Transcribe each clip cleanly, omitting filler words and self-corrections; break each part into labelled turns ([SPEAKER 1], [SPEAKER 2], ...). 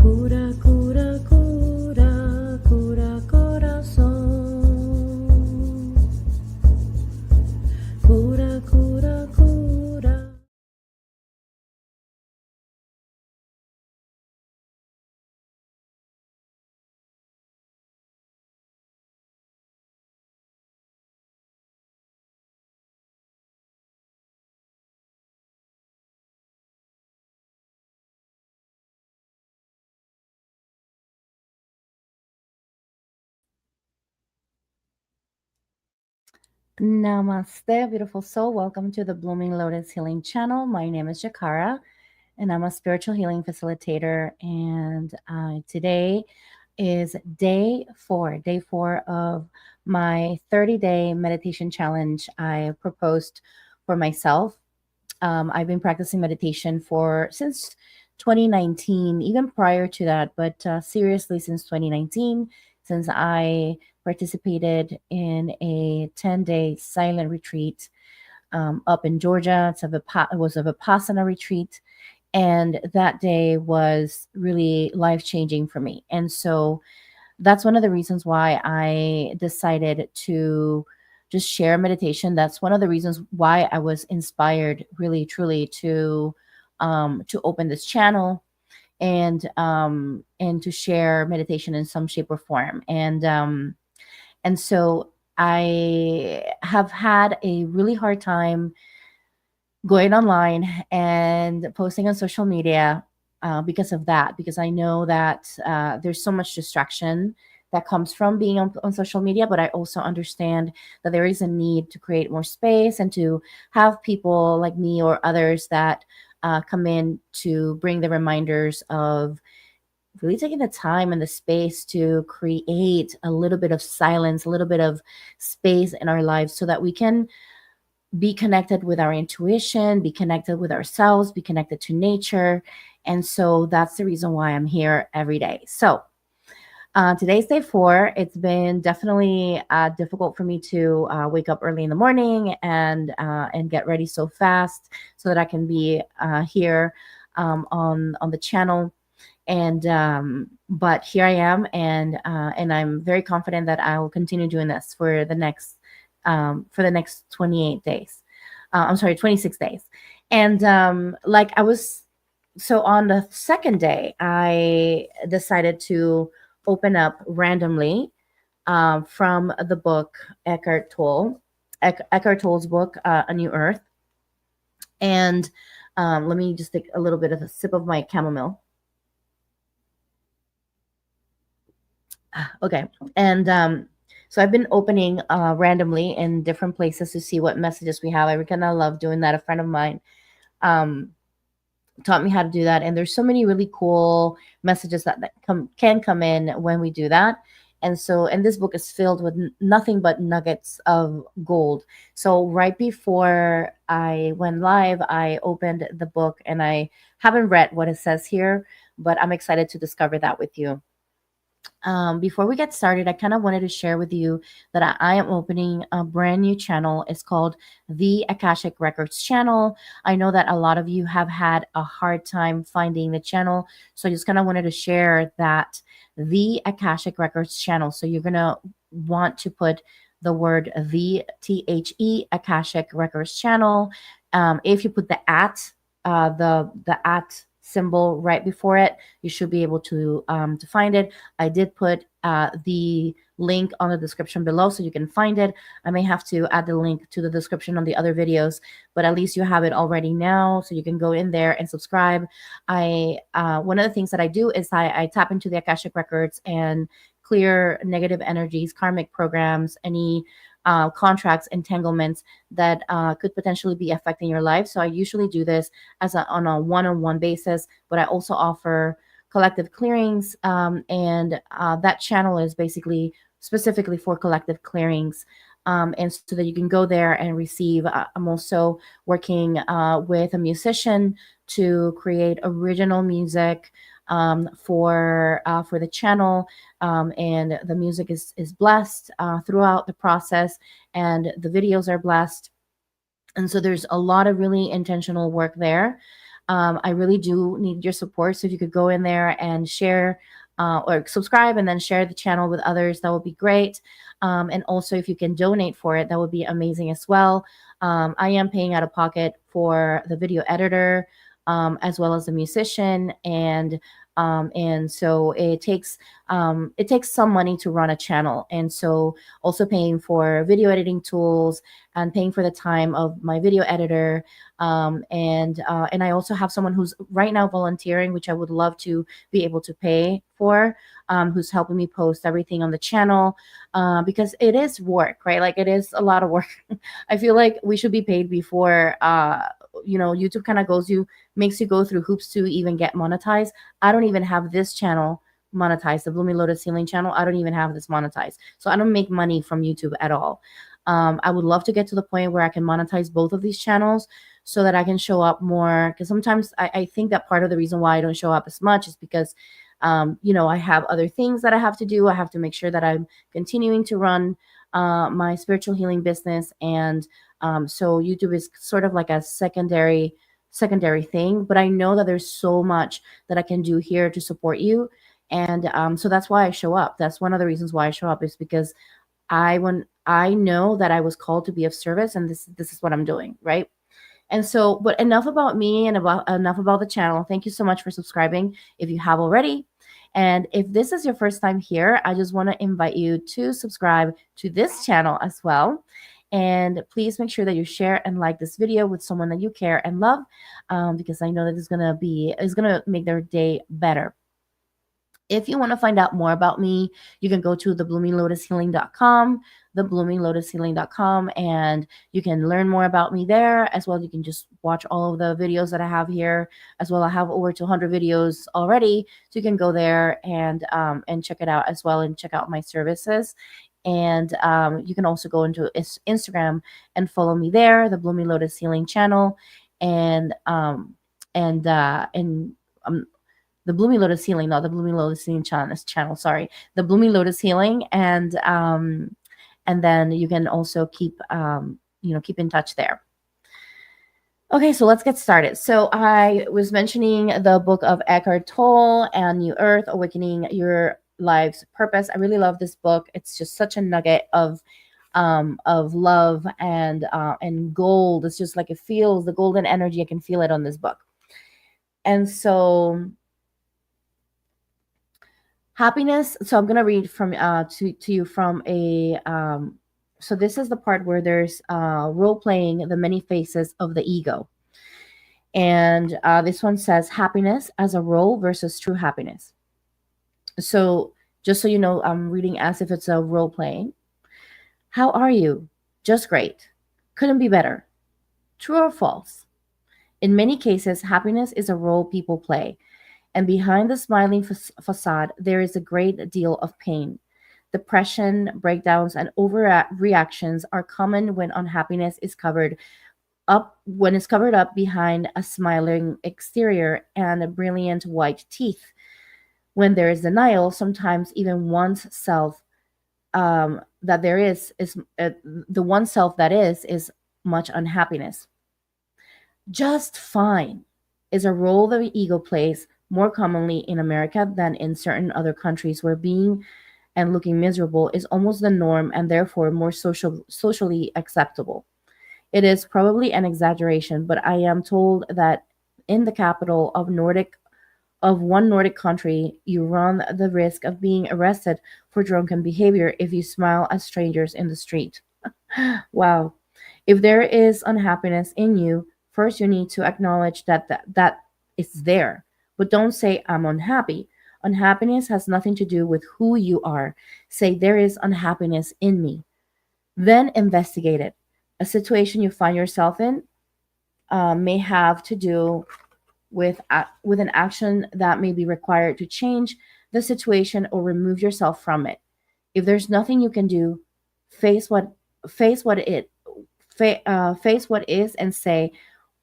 [SPEAKER 1] Cura, cura, cura, cura corazón. Cura, cura, cura. Namaste, beautiful soul. Welcome to the Blooming Lotus Healing Channel. My name is Jikara, and I'm a spiritual healing facilitator. And today is day four of my 30-day meditation challenge I proposed for myself. I've been practicing meditation for since 2019, even prior to that, but seriously since 2019, since I participated in a 10-day silent retreat up in Georgia. It was a Vipassana retreat, and that day was really life changing for me. And so that's one of the reasons why I decided to just share meditation. That's one of the reasons why I was inspired, really, truly, to open this channel and to share meditation in some shape or form. And so I have had a really hard time going online and posting on social media because of that, because I know that there's so much distraction that comes from being on social media, but I also understand that there is a need to create more space and to have people like me or others that come in to bring the reminders of really taking the time and the space to create a little bit of silence, a little bit of space in our lives so that we can be connected with our intuition, be connected with ourselves, be connected to nature. And so that's the reason why I'm here every day. So today's day four. It's been definitely difficult for me to wake up early in the morning and get ready so fast so that I can be here on the channel. And but here I am, and I'm very confident that I will continue doing this for the next 28 days. I'm sorry, 26 days. And like I was, so on the second day, I decided to open up randomly from the book Eckhart Tolle's book, A New Earth. And let me just take a little bit of a sip of my chamomile. Okay. And so I've been opening randomly in different places to see what messages we have. I kind of love doing that. A friend of mine um, taught me how to do that. And there's so many really cool messages that can come in when we do that. And this book is filled with nothing but nuggets of gold. So right before I went live, I opened the book and I haven't read what it says here, but I'm excited to discover that with you. Before we get started, I kind of wanted to share with you that I am opening a brand new channel. It's called the Akashic Records channel. I know that a lot of you have had a hard time finding the channel, so I just kind of wanted to share that the Akashic Records channel. So you're gonna want to put the word the Akashic Records channel. If you put the the at symbol right before it, you should be able to find it. I did put the link on the description below so you can find it. I may have to add the link to the description on the other videos, but at least you have it already now, so you can go in there and subscribe. I One of the things that I do is I tap into the Akashic Records and clear negative energies, karmic programs, any contracts, entanglements that could potentially be affecting your life. So I usually do this on a one-on-one basis, but I also offer collective clearings, and that channel is basically specifically for collective clearings. And so that you can go there and receive. I'm also working with a musician to create original music for the channel, and the music is blessed throughout the process, and the videos are blessed. And so there's a lot of really intentional work there. I really do need your support. So if you could go in there and share or subscribe and then share the channel with others, that would be great. And also, if you can donate for it, that would be amazing as well. I am paying out of pocket for the video editor, as well as the musician, and so it takes some money to run a channel, and so also paying for video editing tools and paying for the time of my video editor, and I also have someone who's right now volunteering, which I would love to be able to pay for, who's helping me post everything on the channel, because it is work, right? Like, it is a lot of work. I feel like we should be paid before, YouTube kind of makes you go through hoops to even get monetized. I don't even have this channel monetized, the Blooming Lotus Healing channel. I don't even have this monetized. So I don't make money from YouTube at all. I would love to get to the point where I can monetize both of these channels so that I can show up more. Because sometimes I think that part of the reason why I don't show up as much is because, I have other things that I have to do. I have to make sure that I'm continuing to run my spiritual healing business. And so YouTube is sort of like a secondary thing, but I know that there's so much that I can do here to support you. And so that's why I show up. That's one of the reasons why I show up, is because when I know that I was called to be of service, and this is what I'm doing, right? And so, but enough about me and enough about the channel. Thank you so much for subscribing if you have already. And if this is your first time here, I just want to invite you to subscribe to this channel as well. And please make sure that you share and like this video with someone that you care and love, because I know that it's gonna make their day better. If you want to find out more about me, you can go to thebloominglotushealing.com, and you can learn more about me there as well. You can just watch all of the videos that I have here as well. I have over 200 videos already, so you can go there and check it out as well, and check out my services. And you can also go into Instagram and follow me there, the Blooming Lotus Healing channel, and and the Blooming Lotus Healing, not the Blooming Lotus Healing channel, sorry, the Blooming Lotus Healing, and then you can also keep keep in touch there. Okay, so let's get started. So I was mentioning the book of Eckhart Tolle and New Earth, Awakening Your Life's Purpose. I really love this book. It's just such a nugget of love and gold. It's just like, it feels the golden energy. I can feel it on this book. And so happiness. So I'm gonna read from to you from a so this is the part where there's role playing the many faces of the ego. And this one says happiness as a role versus true happiness. So just so you know, I'm reading as if it's a role playing. How are you? Just great. Couldn't be better. True or false? In many cases, happiness is a role people play, and behind the smiling facade, there is a great deal of pain. Depression, breakdowns, and overreactions are common when unhappiness is covered up behind a smiling exterior and brilliant white teeth. When there is denial, sometimes even one's self that there is the one self that is much unhappiness. Just fine is a role that the ego plays more commonly in America than in certain other countries, where being and looking miserable is almost the norm and therefore more socially acceptable. It is probably an exaggeration, but I am told that in the capital of one Nordic country, you run the risk of being arrested for drunken behavior if you smile at strangers in the street. Wow. If there is unhappiness in you, first you need to acknowledge that it's there. But don't say, I'm unhappy. Unhappiness has nothing to do with who you are. Say, there is unhappiness in me. Then investigate it. A situation you find yourself in may have to do with an action that may be required to change the situation or remove yourself from it. If there's nothing you can do, face what face what is and say,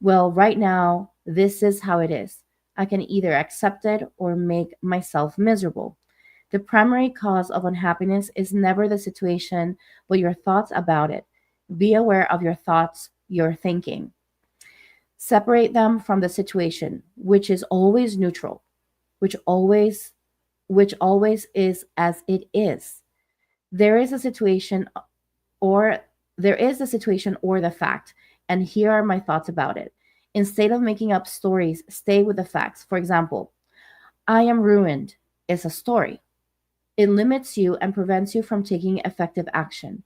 [SPEAKER 1] well, right now this is how it is. I can either accept it or make myself miserable. The primary cause of unhappiness is never the situation, but your thoughts about it. Be aware of your thoughts, your thinking. Separate them from the situation, which is always neutral, which always which always is as it is. There is a situation or there is the situation or the fact, and here are my thoughts about it. Instead of making up stories, stay with the facts. For example, I am ruined is a story. It limits you and prevents you from taking effective action.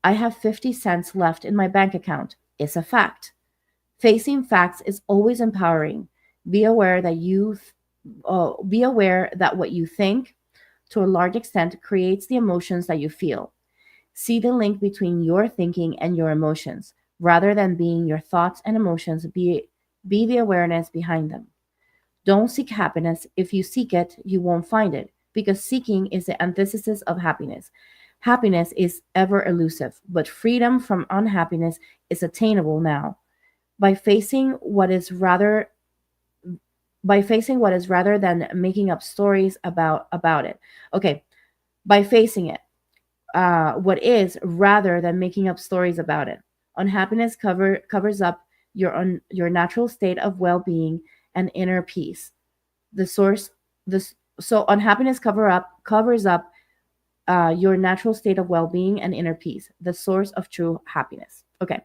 [SPEAKER 1] I have 50 cents left in my bank account is a fact. Facing facts is always empowering. Be aware that be aware that what you think to a large extent creates the emotions that you feel. See the link between your thinking and your emotions. Rather than being your thoughts and emotions, be the awareness behind them. Don't seek happiness. If you seek it, you won't find it because seeking is the antithesis of happiness. Happiness is ever elusive, but freedom from unhappiness is attainable now. By facing what is rather by facing what is rather than making up stories about it. Okay, by facing it, what is rather than making up stories about it. Unhappiness covers up your natural state of well-being and inner peace. The source this so unhappiness covers up your natural state of well-being and inner peace, the source of true happiness. Okay,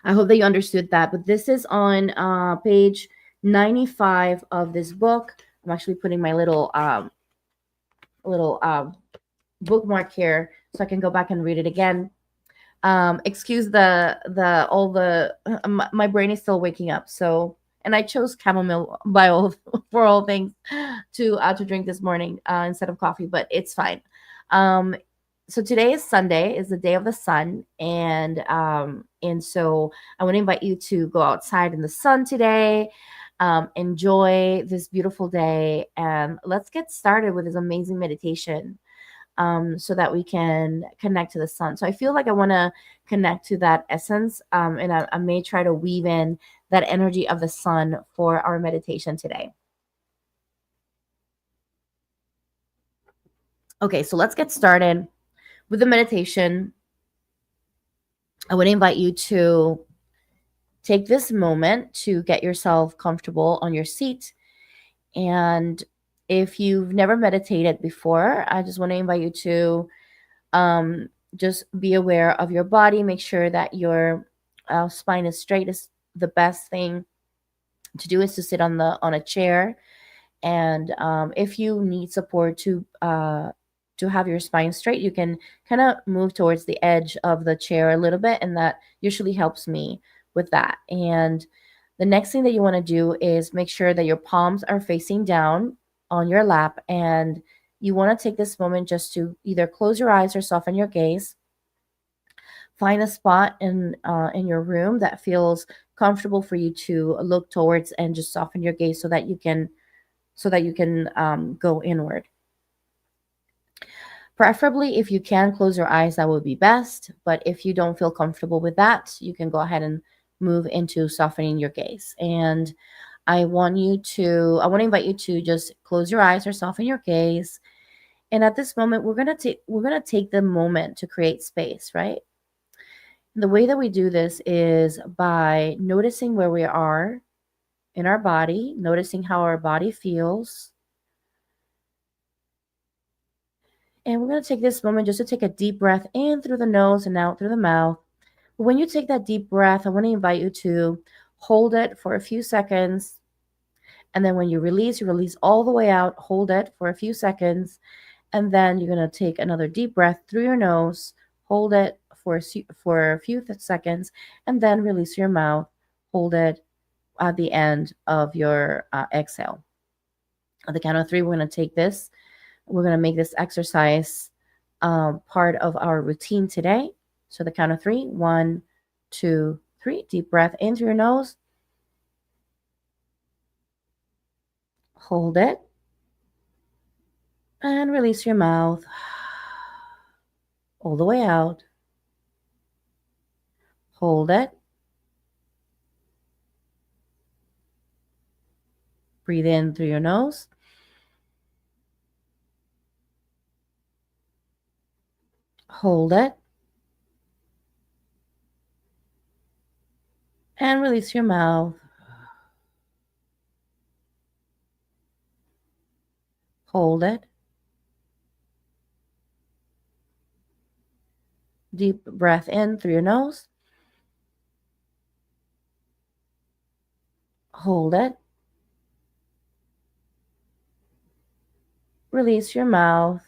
[SPEAKER 1] I hope that you understood that. But this is on page 95 of this book. I'm actually putting my little bookmark here so I can go back and read it again. Excuse the all the my brain is still waking up. So and I chose chamomile by all for all things to drink this morning instead of coffee, but it's fine. Um, so today is Sunday, is the day of the sun, and so I want to invite you to go outside in the sun today. Enjoy this beautiful day, and let's get started with this amazing meditation so that we can connect to the sun. So I feel like I want to connect to that essence, and I may try to weave in that energy of the sun for our meditation today. Okay, so let's get started with the meditation. I would invite you to take this moment to get yourself comfortable on your seat. And if you've never meditated before, I just want to invite you to um, just be aware of your body. Make sure that your spine is straight. Is the best thing to do is to sit on a chair. And if you need support to have your spine straight, you can kind of move towards the edge of the chair a little bit, and that usually helps me with that. And the next thing that you want to do is make sure that your palms are facing down on your lap, and you want to take this moment just to either close your eyes or soften your gaze. Find a spot in your room that feels comfortable for you to look towards and just soften your gaze so that you can go inward. Preferably, if you can close your eyes, that would be best. But if you don't feel comfortable with that, you can go ahead and move into softening your gaze. And I want to invite you to just close your eyes or soften your gaze. And at this moment, we're gonna take the moment to create space, right? The way that we do this is by noticing where we are in our body, noticing how our body feels. And we're going to take this moment just to take a deep breath in through the nose and out through the mouth. When you take that deep breath, I want to invite you to hold it for a few seconds. And then when you release all the way out, hold it for a few seconds. And then you're going to take another deep breath through your nose, hold it for a few seconds, and then release your mouth, hold it at the end of your exhale. At the count of three, we're going to take this. We're going to make this exercise part of our routine today. So the count of three, 1, 2, 3. Deep breath in through your nose. Hold it. And release your mouth all the way out. Hold it. Breathe in through your nose. Hold it. And release your mouth. Hold it. Deep breath in through your nose. Hold it. Release your mouth.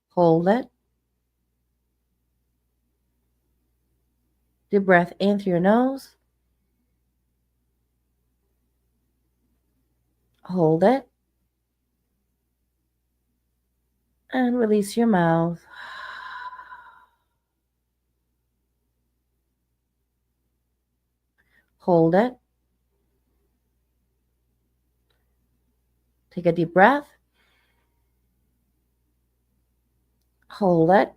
[SPEAKER 1] Hold it. Deep breath in through your nose. Hold it. And release your mouth. Hold it. Take a deep breath. Hold it.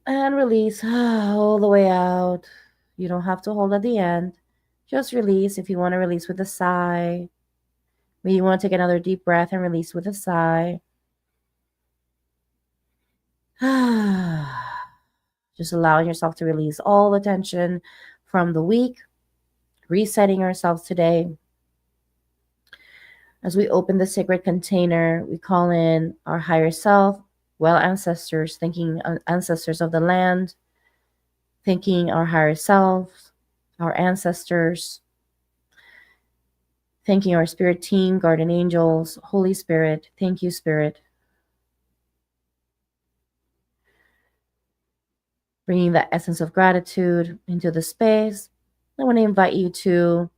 [SPEAKER 1] And release all the way out. You don't have to hold at the end. Just release if you want to release with a sigh. Maybe you want to take another deep breath and release with a sigh. Just allowing yourself to release all the tension from the week. Resetting ourselves today. As we open the sacred container, we call in our higher self, well ancestors, thanking ancestors of the land, thanking our higher selves, our ancestors, thanking our spirit team, guardian angels, Holy Spirit. Thank you, Spirit. Bringing that essence of gratitude into the space. I want to invite you to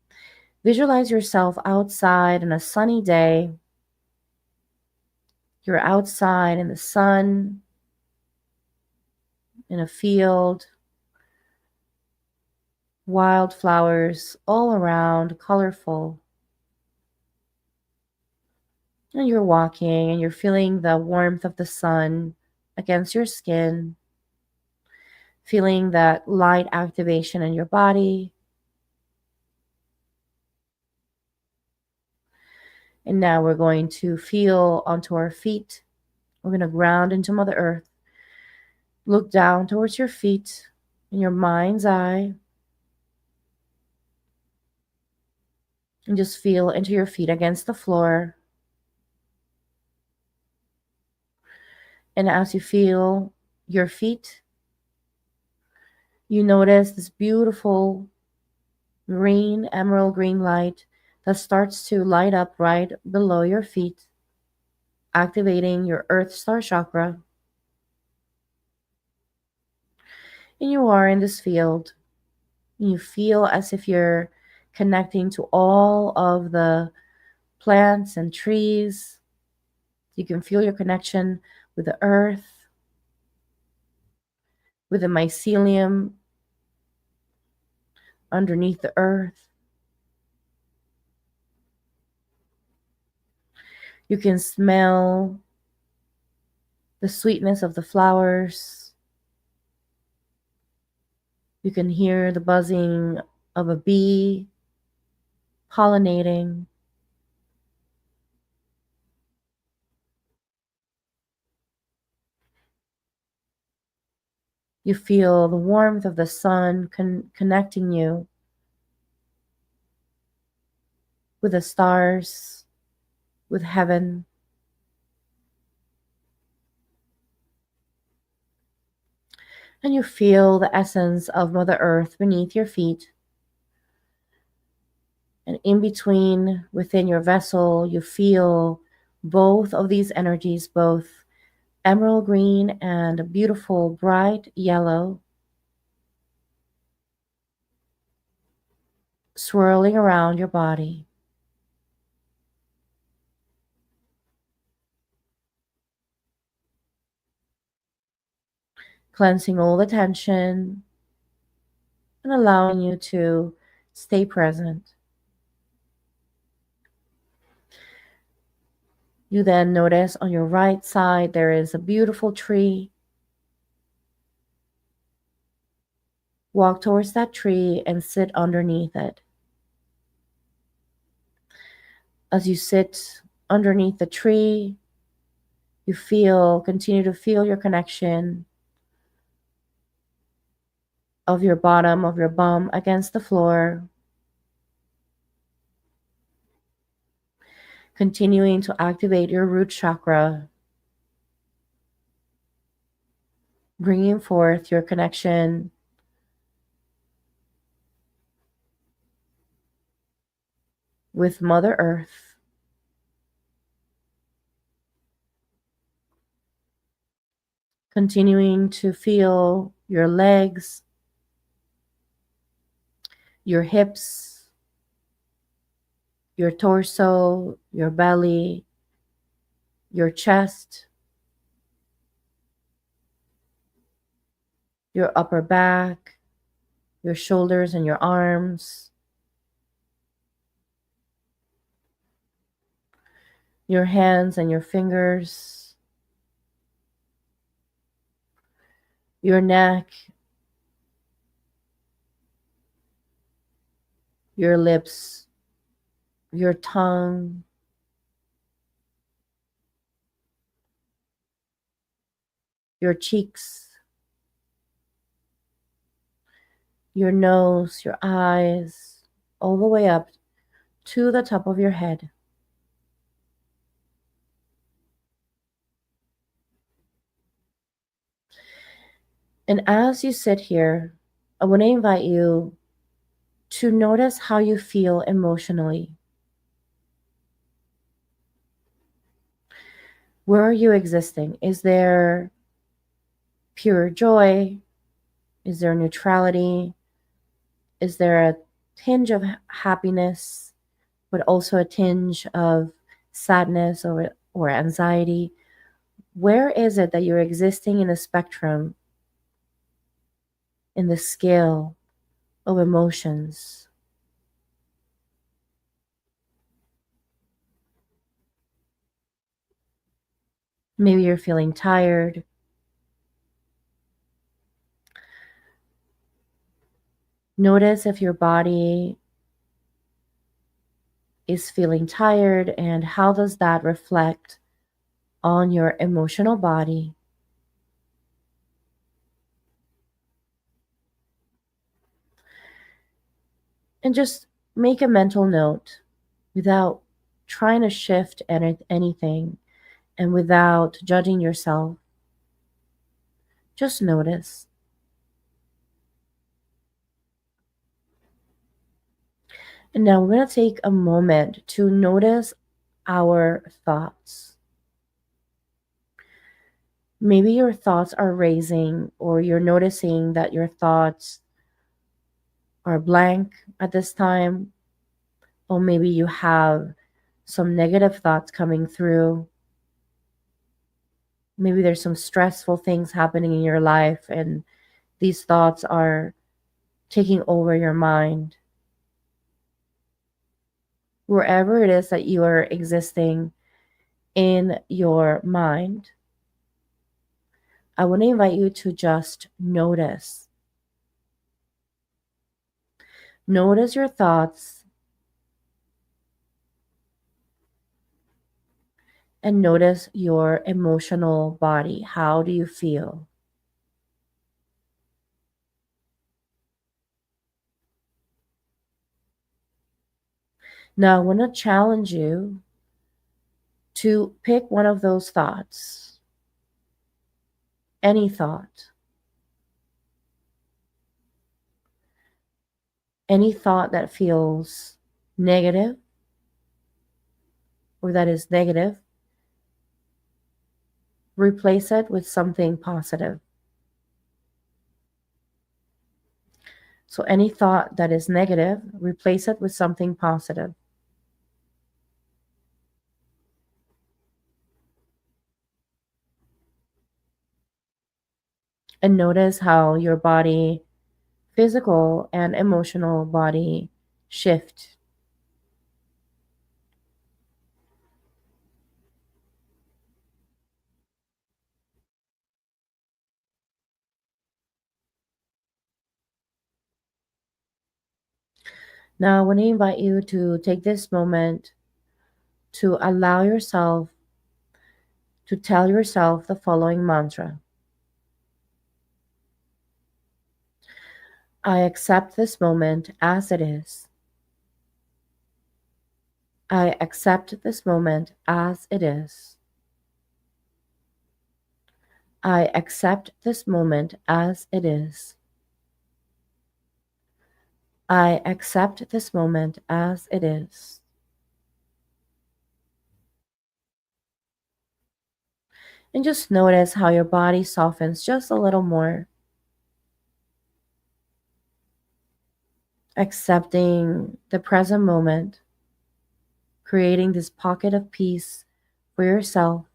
[SPEAKER 1] visualize yourself outside on a sunny day. You're outside in the sun, in a field, wildflowers all around, colorful. And you're walking and you're feeling the warmth of the sun against your skin, feeling that light activation in your body. And now we're going to feel onto our feet. We're going to ground into Mother Earth. Look down towards your feet in your mind's eye. And just feel into your feet against the floor. And as you feel your feet, you notice this beautiful green, emerald green light that starts to light up right below your feet, activating your Earth Star chakra. And you are in this field. You feel as if you're connecting to all of the plants and trees. You can feel your connection with the earth, with the mycelium underneath the earth. You can smell the sweetness of the flowers. You can hear the buzzing of a bee pollinating. You feel the warmth of the sun connecting you with the stars, with heaven. And you feel the essence of Mother Earth beneath your feet. And in between, within your vessel, you feel both of these energies, both emerald green and a beautiful bright yellow, swirling around your body. Cleansing all the tension and allowing you to stay present. You then notice on your right side there is a beautiful tree. Walk towards that tree and sit underneath it. As you sit underneath the tree, continue to feel your connection of your bottom of your bum against the floor, continuing to activate your root chakra, bringing forth your connection with Mother Earth, continuing to feel your legs, your hips, your torso, your belly, your chest, your upper back, your shoulders and your arms, your hands and your fingers, your neck, your lips, your tongue, your cheeks, your nose, your eyes, all the way up to the top of your head. And as you sit here, I want to invite you to notice how you feel emotionally. Where are you existing? Is there pure joy? Is there neutrality? Is there a tinge of happiness, but also a tinge of sadness or anxiety? Where is it that you're existing in the spectrum, in the scale of emotions? Maybe you're feeling tired. Notice if your body is feeling tired and how does that reflect on your emotional body. And just make a mental note without trying to shift anything and without judging yourself. Just notice. And now we're going to take a moment to notice our thoughts. Maybe your thoughts are racing, or you're noticing that your thoughts are blank at this time, or maybe you have some negative thoughts coming through. Maybe there's some stressful things happening in your life, and these thoughts are taking over your mind. Wherever it is that you are existing in your mind, I want to invite you to just notice. Notice your thoughts and notice your emotional body. How do you feel? Now, I want to challenge you to pick one of those thoughts, any thought, any thought that feels negative or that is negative, replace it with something positive. So any thought that is negative, replace it with something positive. And notice how your body, physical and emotional body, shift. Now, I want to invite you to take this moment to allow yourself to tell yourself the following mantra: I accept this moment as it is. I accept this moment as it is. I accept this moment as it is. I accept this moment as it is. And just notice how your body softens just a little more, accepting the present moment, creating this pocket of peace for yourself,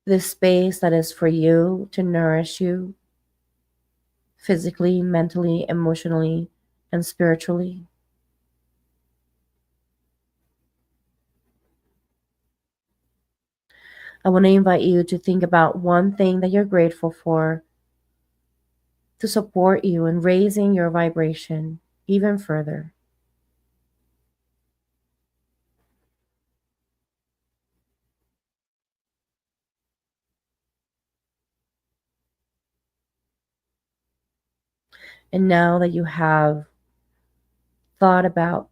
[SPEAKER 1] this space that is for you to nourish you physically, mentally, emotionally, and spiritually. I want to invite you to think about one thing that you're grateful for to support you in raising your vibration even further. And now that you have thought about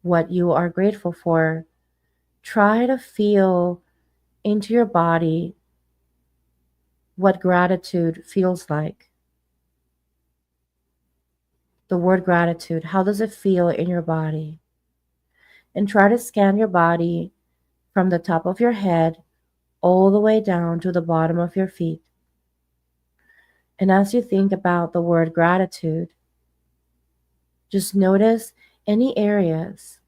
[SPEAKER 1] what you are grateful for, try to feel into your body what gratitude feels like. The word gratitude, how does it feel in your body? And try to scan your body from the top of your head all the way down to the bottom of your feet. And as you think about the word gratitude, just notice any areas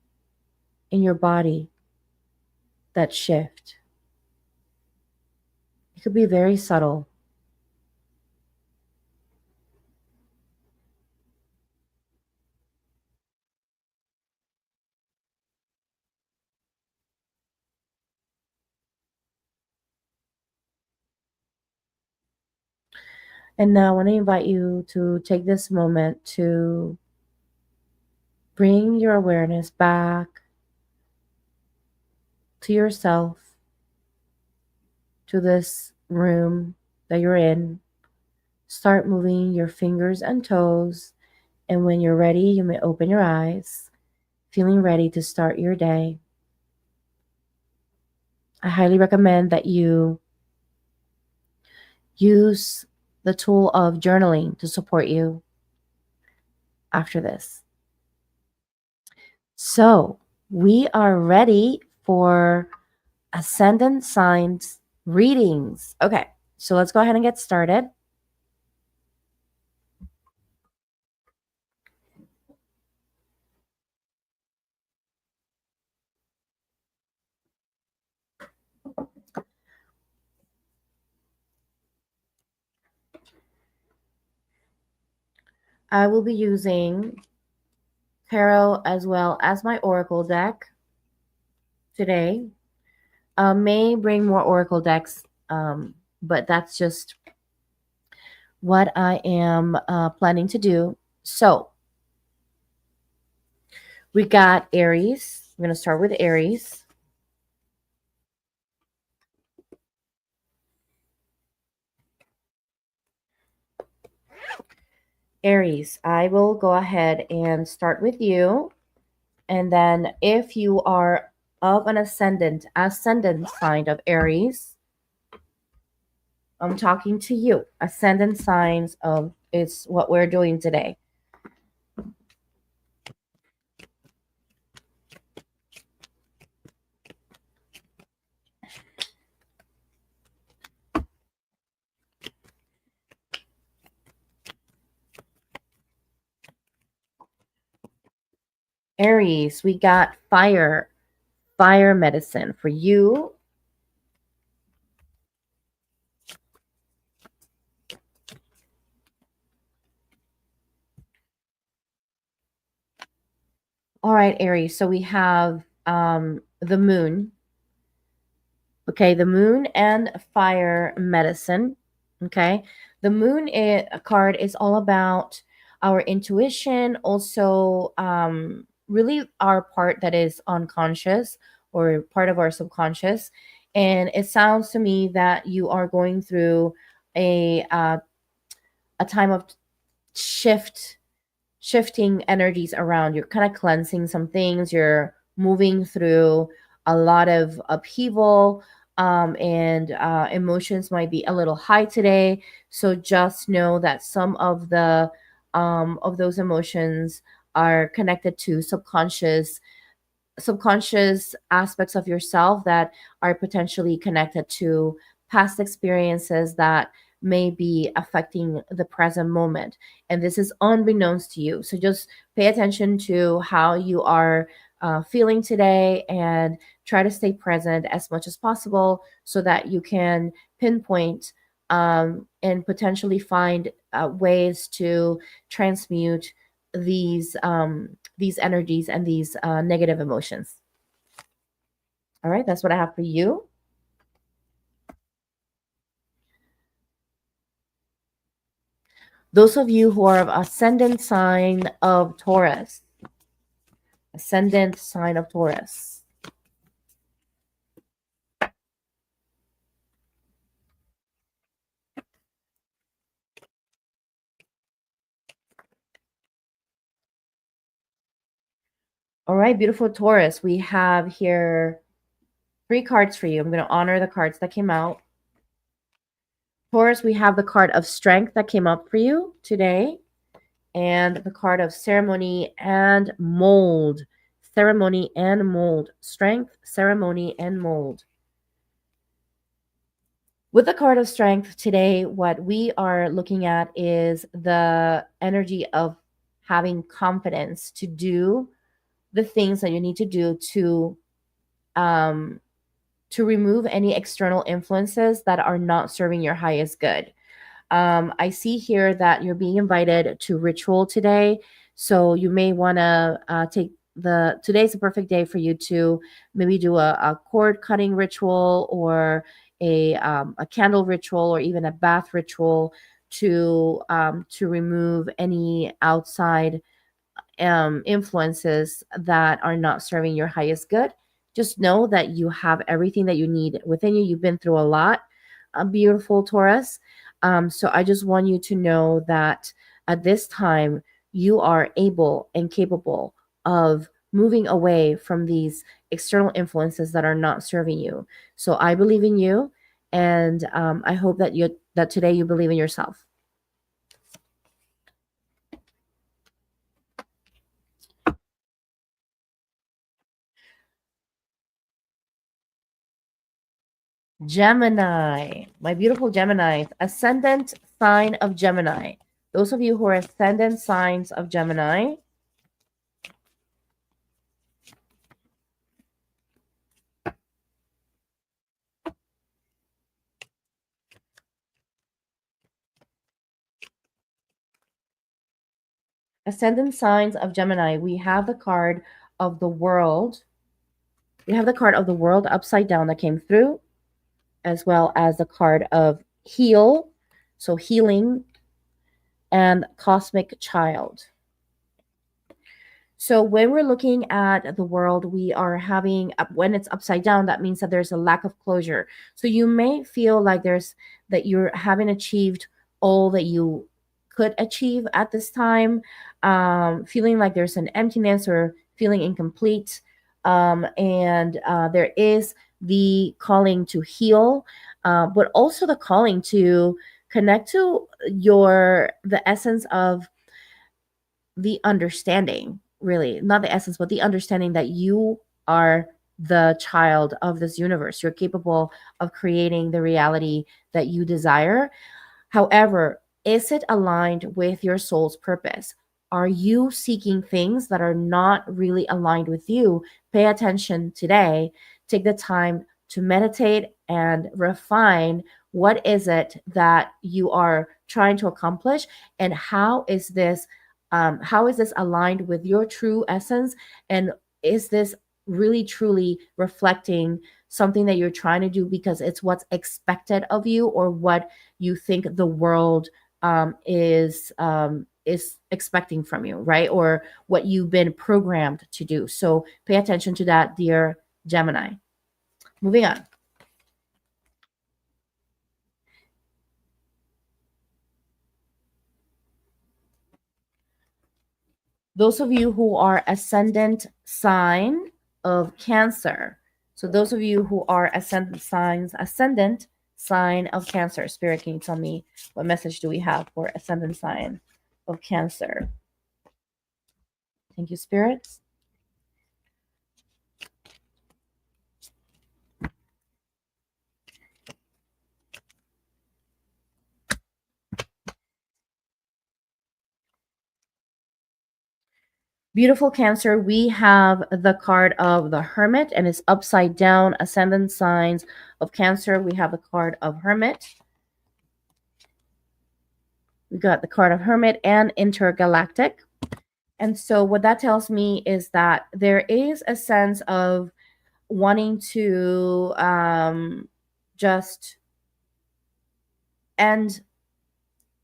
[SPEAKER 1] in your body that shift. It could be very subtle. And now I want to invite you to take this moment to bring your awareness back to yourself, to this room that you're in. Start moving your fingers and toes. And when you're ready, you may open your eyes, feeling ready to start your day. I highly recommend that you use the tool of journaling to support you after this. So, we are ready for Ascendant signs readings. Okay, so let's go ahead and get started. I will be using tarot as well as my oracle deck today. May bring more oracle decks, but that's just what I am planning to do. So we got Aries. I'm going to start with Aries. Aries, I will go ahead and start with you. And then if you are of an ascendant sign of Aries, I'm talking to you. Ascendant signs of it's what we're doing today. Aries, we got fire medicine for you. All right, Aries. So we have the moon. Okay, the moon and fire medicine. Okay, the moon card is all about our intuition, also really our part that is unconscious or part of our subconscious. And it sounds to me that you are going through a time of shift shifting energies around. You're kind of cleansing some things. You're moving through a lot of upheaval, and emotions might be a little high today. So just know that some of those emotions are connected to subconscious aspects of yourself that are potentially connected to past experiences that may be affecting the present moment. And this is unbeknownst to you. So just pay attention to how you are feeling today and try to stay present as much as possible so that you can pinpoint and potentially find ways to transmute these energies and these negative emotions. All right, that's what I have for you. Those of you who are of ascendant sign of Taurus, ascendant sign of Taurus. All right, beautiful Taurus. We have here three cards for you. I'm going to honor the cards that came out. Taurus, we have the card of strength that came up for you today, and the card of ceremony and mold. Ceremony and mold. Strength, ceremony, and mold. With the card of strength today, what we are looking at is the energy of having confidence to do the things that you need to do um, to remove any external influences that are not serving your highest good. I see here that you're being invited to ritual today. So you may want to take today's a perfect day for you to maybe do a cord cutting ritual or a candle ritual or even a bath ritual to remove any outside influences that are not serving your highest good. Just know that you have everything that you need within you. You've been through a lot, a beautiful Taurus. So I just want you to know that at this time, you are able and capable of moving away from these external influences that are not serving you. So I believe in you, and I hope that today you believe in yourself. Gemini, my beautiful Gemini, ascendant sign of Gemini. Those of you who are ascendant signs of Gemini, ascendant signs of Gemini, we have the card of the world. We have the card of the world upside down that came through, as well as the card of heal, so healing, and cosmic child. So when we're looking at the world, we are having when it's upside down, that means that there's a lack of closure. So you may feel like there's that you haven't achieved all that you could achieve at this time, feeling like there's an emptiness or feeling incomplete. And there is the calling to heal, but also the calling to connect to the essence of the understanding, really not the essence but the understanding that you are the child of this universe. You're capable of creating the reality that you desire. However, is it aligned with your soul's purpose? Are you seeking things that are not really aligned with you? Pay attention today. Take the time to meditate and refine what is it that you are trying to accomplish, and how is this aligned with your true essence, and is this really truly reflecting something that you're trying to do because it's what's expected of you or what you think the world is expecting from you, right? Or what you've been programmed to do. So pay attention to that, dear Gemini. Moving on. Those of you who are ascendant sign of Cancer. So those of you who are ascendant sign of Cancer. Spirit, can you tell me what message do we have for ascendant sign of Cancer? Thank you, spirits. Beautiful Cancer, we have the card of the Hermit and it's upside down. Ascendant signs of Cancer, we have the card of Hermit. We got the card of Hermit and Intergalactic. And so, what that tells me is that there is a sense of wanting to just end.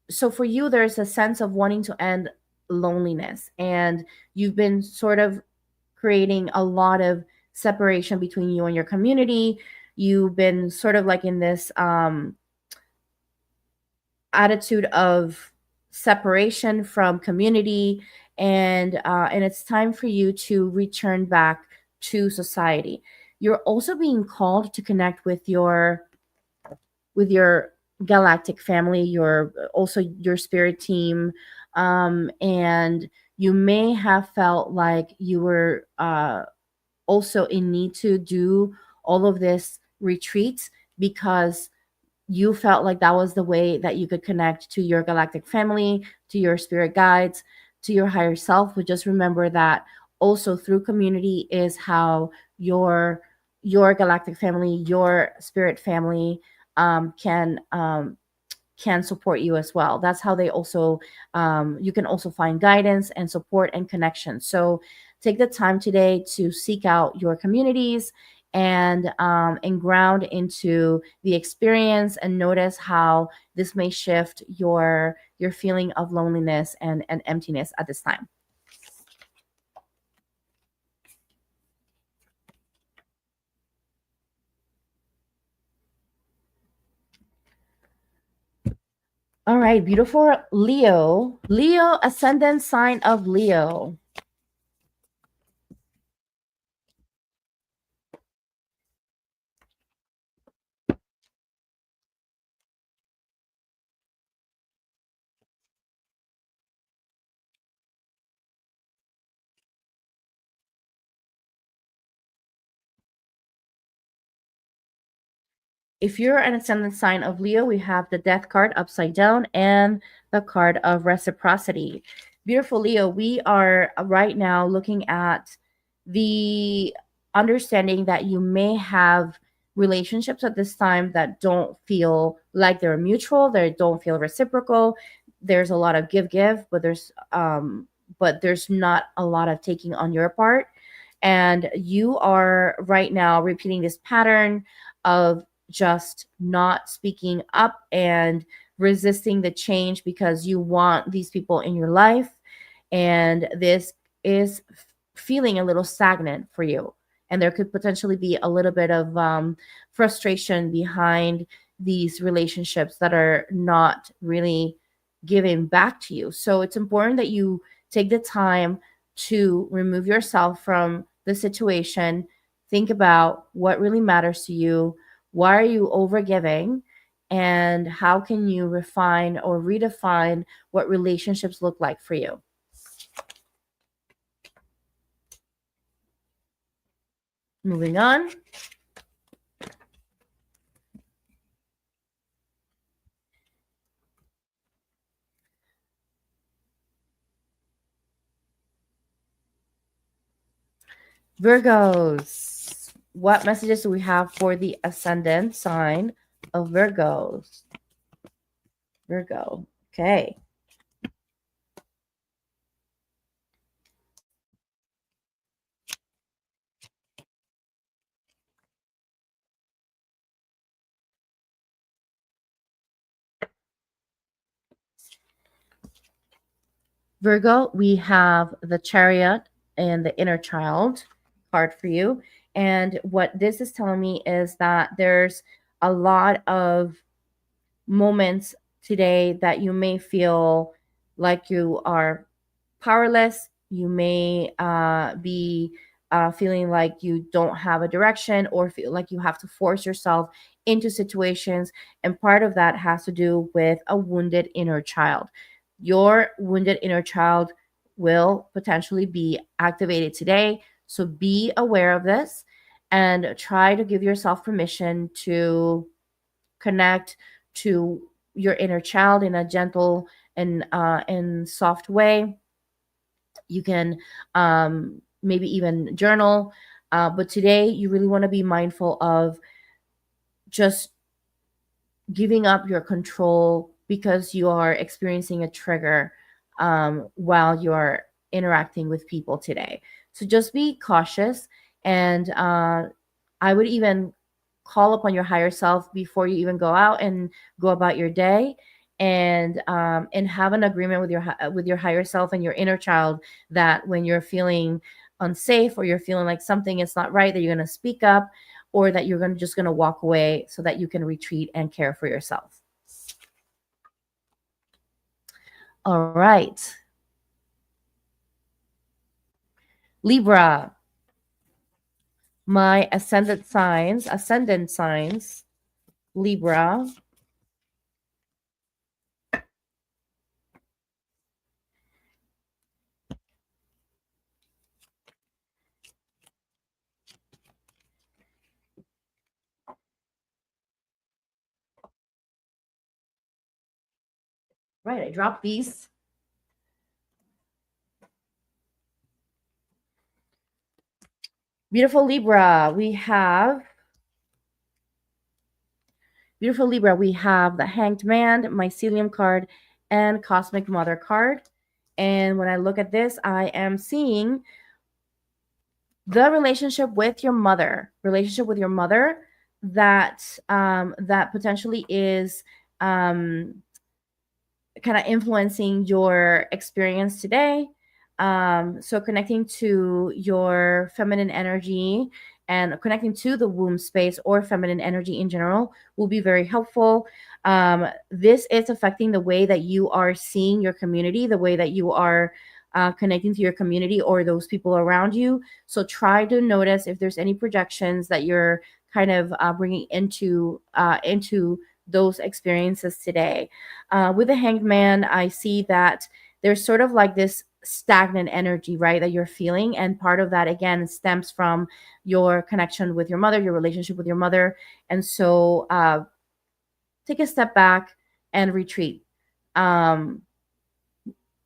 [SPEAKER 1] So, for you, there's a sense of wanting to end loneliness, and you've been sort of creating a lot of separation between you and your community. You've been sort of like in this attitude of separation from community, and it's time for you to return back to society. You're also being called to connect with your galactic family, your also your spirit team, and you may have felt like you were also in need to do all of this retreats because you felt like that was the way that you could connect to your galactic family, to your spirit guides, to your higher self. But just remember that also through community is how your galactic family, your spirit family, can support you as well. That's how they also you can also find guidance and support and connection. So take the time today to seek out your communities and ground into the experience and notice how this may shift your feeling of loneliness and emptiness at this time. All right, beautiful Leo ascendant sign of Leo. If you're an ascendant sign of Leo, we have the death card upside down and the card of reciprocity. Beautiful Leo, we are right now looking at the understanding that you may have relationships at this time that don't feel like they're mutual, they don't feel reciprocal. There's a lot of give, but there's not a lot of taking on your part. And you are right now repeating this pattern of just not speaking up and resisting the change because you want these people in your life. And this is feeling a little stagnant for you. And there could potentially be a little bit of frustration behind these relationships that are not really giving back to you. So it's important that you take the time to remove yourself from the situation. Think about what really matters to you. Why are you overgiving? And how can you refine or redefine what relationships look like for you? Moving on. Virgos. What messages do we have for the ascendant sign of Virgos? Virgo. Okay. Virgo, we have the Chariot and the Inner Child card for you. And what this is telling me is that there's a lot of moments today that you may feel like you are powerless. You may be feeling like you don't have a direction, or feel like you have to force yourself into situations. And part of that has to do with a wounded inner child. Your wounded inner child will potentially be activated today. So be aware of this and try to give yourself permission to connect to your inner child in a gentle and soft way. You can maybe even journal, but today you really want to be mindful of just giving up your control because you are experiencing a trigger while you're interacting with people today. So just be cautious, and I would even call upon your higher self before you even go out and go about your day, and have an agreement with your higher self and your inner child that when you're feeling unsafe or you're feeling like something is not right, that you're going to speak up, or that you're just going to walk away so that you can retreat and care for yourself. All right. Libra, my ascendant signs, Libra. Right, I dropped these. Beautiful Libra, we have the Hanged Man, Mycelium card, and Cosmic Mother card. And when I look at this, I am seeing the relationship with your mother that potentially is um, kind of influencing your experience today. So connecting to your feminine energy and connecting to the womb space or feminine energy in general will be very helpful. This is affecting the way that you are seeing your community, the way that you are connecting to your community or those people around you. So try to notice if there's any projections that you're kind of bringing into those experiences today. With the Hanged Man, I see that there's sort of like this stagnant energy, right, that you're feeling. And part of that, again, stems from your connection with your mother, your relationship with your mother. And so take a step back and retreat. Um,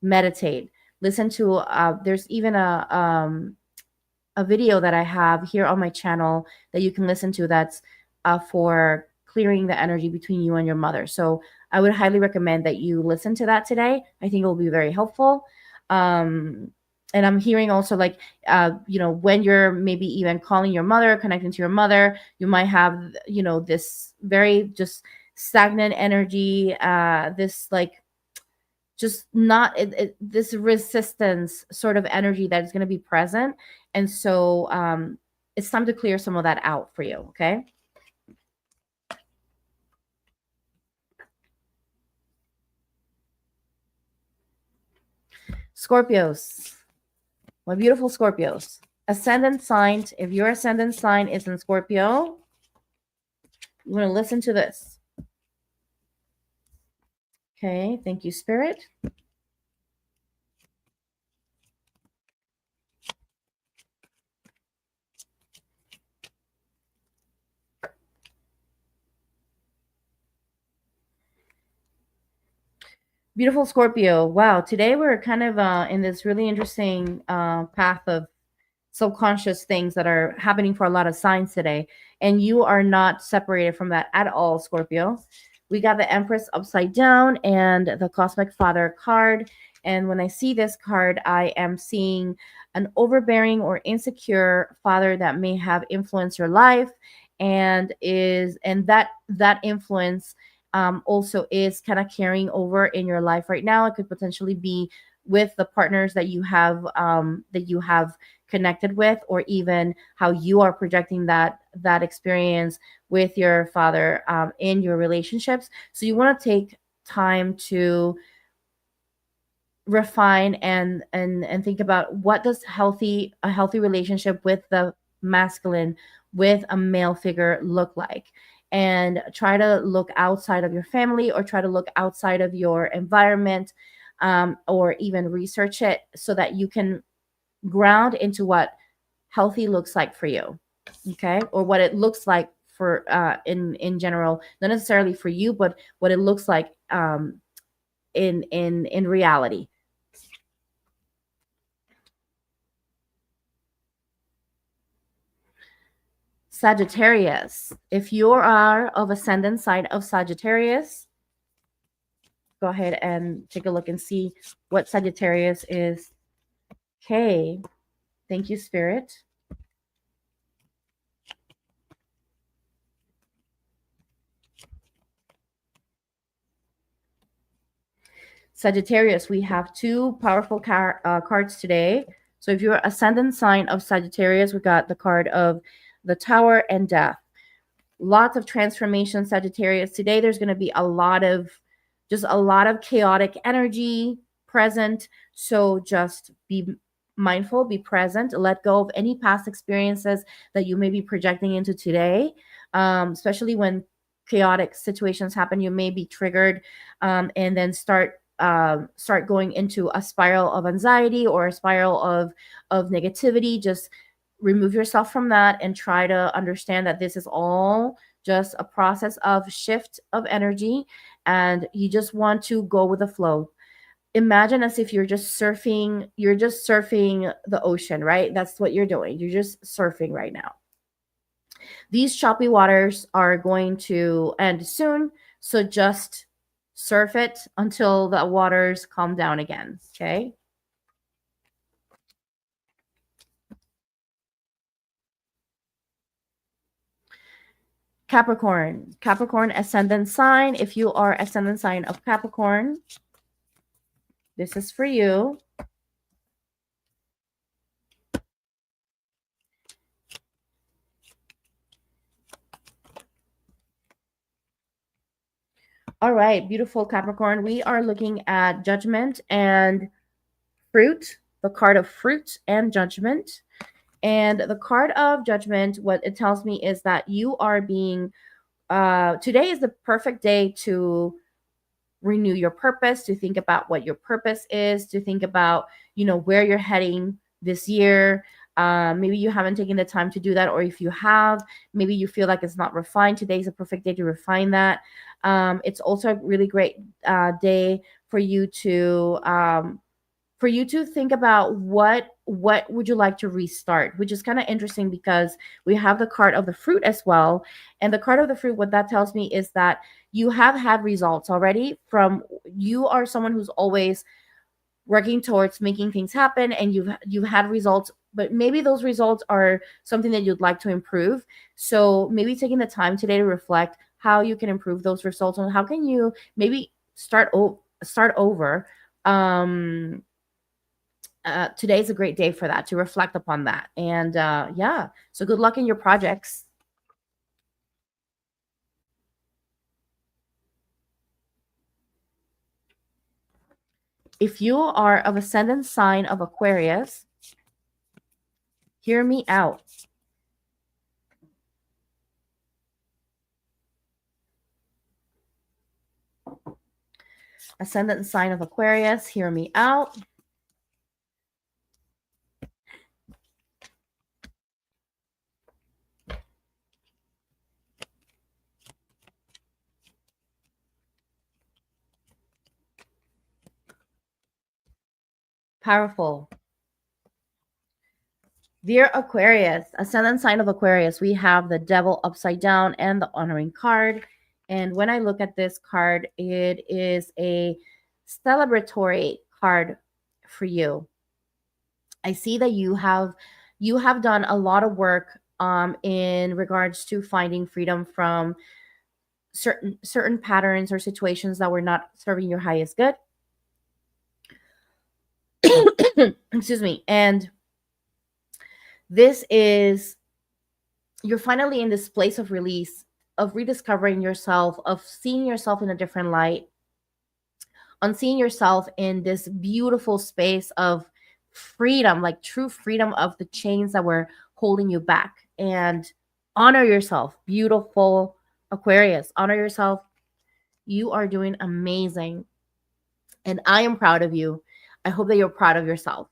[SPEAKER 1] Meditate. Listen to, there's even a video that I have here on my channel that you can listen to that's for clearing the energy between you and your mother. So I would highly recommend that you listen to that today. I think it will be very helpful. And I'm hearing also like, when you're maybe even calling your mother, connecting to your mother, you might have, this very just stagnant energy, this like just not this resistance sort of energy that is going to be present. And so it's time to clear some of that out for you. Okay. Scorpios, my beautiful Scorpios. Ascendant sign. If your ascendant sign is in Scorpio, you want to listen to this. Okay. Thank you, Spirit. Beautiful Scorpio. Wow. Today we're kind of in this really interesting path of subconscious things that are happening for a lot of signs today. And you are not separated from that at all, Scorpio. We got the Empress upside down and the Cosmic Father card. And when I see this card, I am seeing an overbearing or insecure father that may have influenced your life, and that influence also is kind of carrying over in your life right now. It could potentially be with the partners that you have connected with, or even how you are projecting that experience with your father in your relationships. So you want to take time to refine and think about what does a healthy relationship with the masculine, with a male figure look like, and try to look outside of your family, or try to look outside of your environment, or even research it so that you can ground into what healthy looks like for you. Okay, or what it looks like for in general, not necessarily for you, but what it looks like in reality. Sagittarius. If you are of ascendant sign of Sagittarius, go ahead and take a look and see what Sagittarius is. Okay. Thank you, Spirit. Sagittarius, we have two powerful cards today. So if you're ascendant sign of Sagittarius, we got the card of the Tower and Death. Lots of transformation, Sagittarius. Today there's going to be a lot of chaotic energy present. So just be mindful, be present, let go of any past experiences that you may be projecting into today. Especially when chaotic situations happen, you may be triggered, and then start going into a spiral of anxiety or a spiral of negativity. Just remove yourself from that and try to understand that this is all just a process of shift of energy, and you just want to go with the flow. Imagine as if you're just surfing the ocean, right? That's what you're doing. You're just surfing right now. These choppy waters are going to end soon, so just surf it until the waters calm down again. Okay. Capricorn ascendant sign. If you are ascendant sign of Capricorn, this is for you. All right, beautiful Capricorn. We are looking at judgment and fruit, the card of fruit and judgment. And the card of judgment, what it tells me is that you are being, today is the perfect day to renew your purpose, to think about what your purpose is, to think about, where you're heading this year. Maybe you haven't taken the time to do that, or if you have, maybe you feel like it's not refined. Today's a perfect day to refine that. It's also a really great day for you to think about what would you like to restart, which is kind of interesting because we have the card of the fruit as well. And the card of the fruit, what that tells me is that you have had results already. From you are someone who's always working towards making things happen, and you've had results, but maybe those results are something that you'd like to improve. So maybe taking the time today to reflect how you can improve those results, and how can you maybe start over. Today's a great day for that, to reflect upon that. And yeah, so good luck in your projects. If you are of ascendant sign of Aquarius, hear me out. Ascendant sign of Aquarius, hear me out. Powerful. Dear Aquarius, ascendant sign of Aquarius, we have the devil upside down and the honoring card. And when I look at this card, it is a celebratory card for you. I see that you have done a lot of work in regards to finding freedom from certain patterns or situations that were not serving your highest good. excuse me. And this is, you're finally in this place of release, of rediscovering yourself, of seeing yourself in a different light, on seeing yourself in this beautiful space of freedom, like true freedom of the chains that were holding you back. And honor yourself, beautiful Aquarius. Honor yourself. You are doing amazing. And I am proud of you. I hope that you're proud of yourself.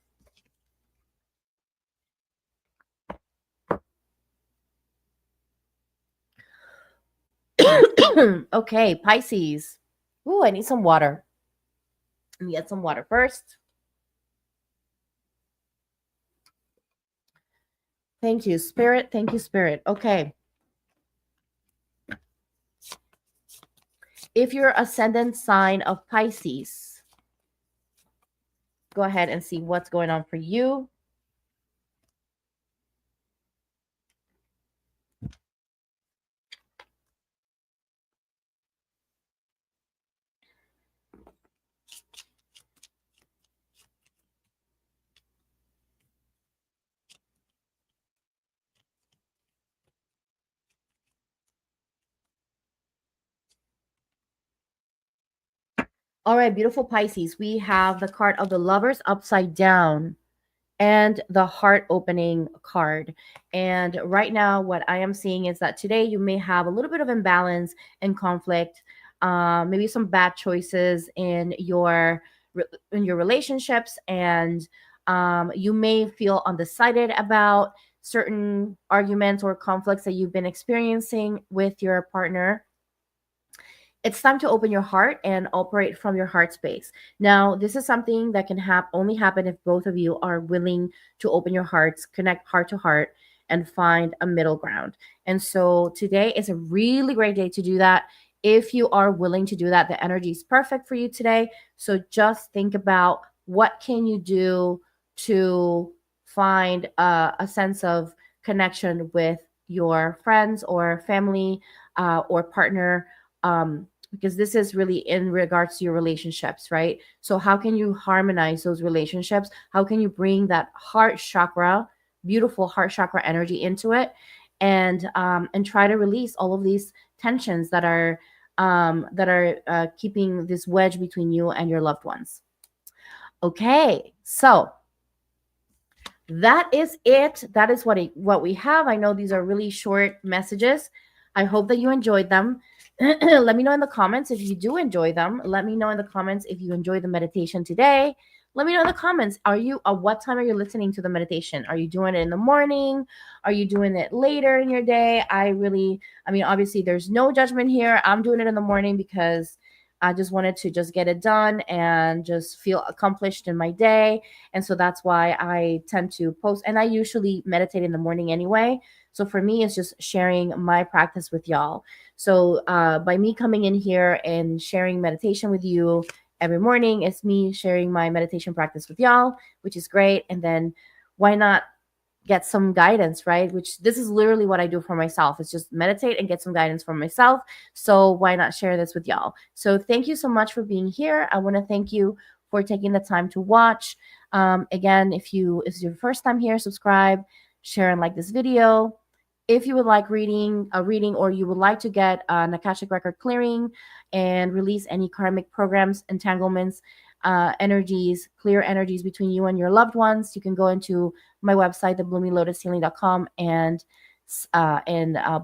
[SPEAKER 1] Okay, Pisces. Ooh, I need some water. Let me get some water first. Thank you, Spirit. Thank you, Spirit. Okay. If you're ascendant sign of Pisces, go ahead and see what's going on for you. All right, beautiful Pisces. We have the card of the Lovers upside down and the heart opening card. And right now, what I am seeing is that today you may have a little bit of imbalance and conflict, maybe some bad choices in your relationships, and you may feel undecided about certain arguments or conflicts that you've been experiencing with your partner. It's time to open your heart and operate from your heart space. Now, this is something that can only happen if both of you are willing to open your hearts, connect heart to heart, and find a middle ground. And so today is a really great day to do that. If you are willing to do that, the energy is perfect for you today. So just think about what can you do to find a sense of connection with your friends or family or partner, because this is really in regards to your relationships, right? So how can you harmonize those relationships? How can you bring that heart chakra, beautiful heart chakra energy into it, and try to release all of these tensions that are keeping this wedge between you and your loved ones. Okay, so that is it. That is what we have. I know these are really short messages. I hope that you enjoyed them. Let me know in the comments if you do enjoy them. Let me know in the comments if you enjoyed the meditation today. Let me know in the comments. What time are you listening to the meditation? Are you doing it in the morning? Are you doing it later in your day? Obviously there's no judgment here. I'm doing it in the morning because I just wanted to just get it done and just feel accomplished in my day. And so that's why I tend to post. And I usually meditate in the morning anyway. So for me, it's just sharing my practice with y'all. So by me coming in here and sharing meditation with you every morning, it's me sharing my meditation practice with y'all, which is great. And then why not get some guidance, right? Which this is literally what I do for myself. It's just meditate and get some guidance from myself. So why not share this with y'all? So thank you so much for being here. I want to thank you for taking the time to watch. Again, if it's your first time here, subscribe, share, and like this video. If you would like a reading, or you would like to get an Akashic record clearing and release any karmic programs, entanglements, energies, clear energies between you and your loved ones, you can go into my website, thebloominglotushealing.com, and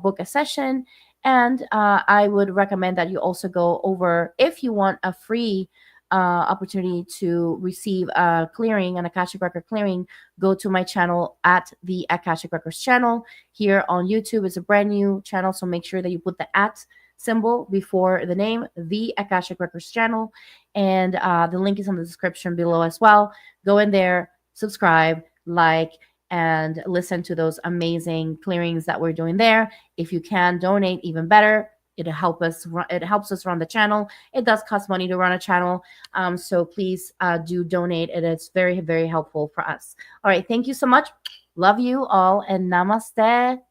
[SPEAKER 1] book a session. And I would recommend that you also go over, if you want a free opportunity to receive a clearing, an Akashic record clearing, go to my channel at the Akashic Records channel here on YouTube. It's a brand new channel, so make sure that you put the at symbol before the name, the Akashic Records channel, and the link is in the description below as well. Go in there, subscribe, like, and listen to those amazing clearings that we're doing there. If you can donate, even better. It helps us run the channel. It does cost money to run a channel, so please do donate. It's very, very helpful for us. All right, thank you so much. Love you all, and namaste.